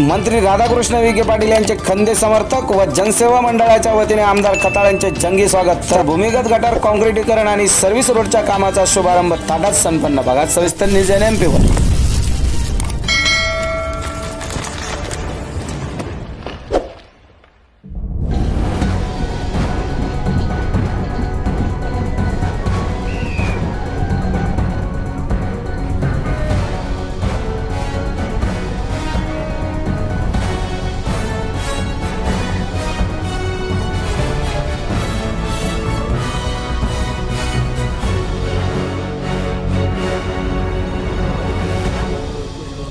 मंत्री राधाकृष्ण विखे पाटील यांचे खंदे समर्थक व जनसेवा मंडळाच्या वतीने आमदार खताळ यांचे जंगी स्वागत। तर भूमिगत गटार काँक्रिटीकरण आणि सर्व्हिस रोडच्या कामाचा शुभारंभ थाटात संपन्न। बघा सविस्तर न्यूज NMP वर।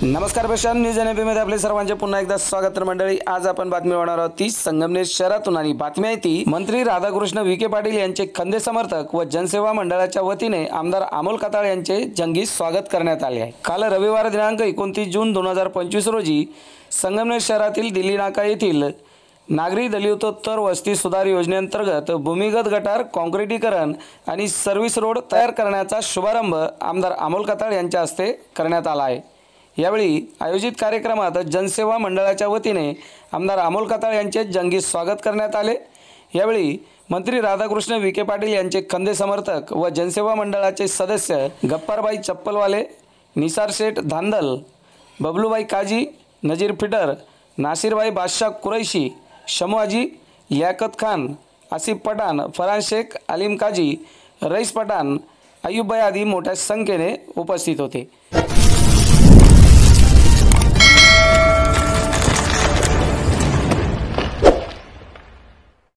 नमस्कार पेशान न्यूज NMP मध्ये आपले सर्वांचे पुन्हा एकदा स्वागत। तर मंडळी, आज आपण बातमी होणार आहोत ती संगमनेर शहरातून आणि बातमी आहे ती मंत्री राधाकृष्ण विखे पाटील यांचे खंदे समर्थक व जनसेवा मंडळाच्या वतीने आमदार अमोल खताळ यांचे जंगी स्वागत करण्यात आले आहे। काल रविवार दिनांक 29 जून 2025 रोजी संगमनेर शहरातील दिल्ली नाका येथील नागरी दलितोत्तर वस्ती सुधार योजनेअंतर्गत भूमिगत गटार काँक्रिटीकरण आणि सर्व्हिस रोड तयार करण्याचा शुभारंभ आमदार अमोल खताळ यांच्या हस्ते करण्यात आला आहे। यावेळी आयोजित कार्यक्रमात जनसेवा मंडळाच्या वतीने आमदार अमोल खताळ यांचे जंगी स्वागत करण्यात आले। यावेळी मंत्री राधाकृष्ण विखे पाटील यांचे खंदे समर्थक व जनसेवा मंडळाचे सदस्य गप्पारबाई चप्पलवाले, निसार शेठ धांदल, बबलूबाई काजी, नजीर फिटर, नासिरबाई बादशाह कुरैशी, शमूआजी, लियाकत खान, आसिफ पठाण, फरहान शेख, अलीम काजी, रईस पठाण, अय्यूब भाई आदी मोठ्या संख्येने उपस्थित होते।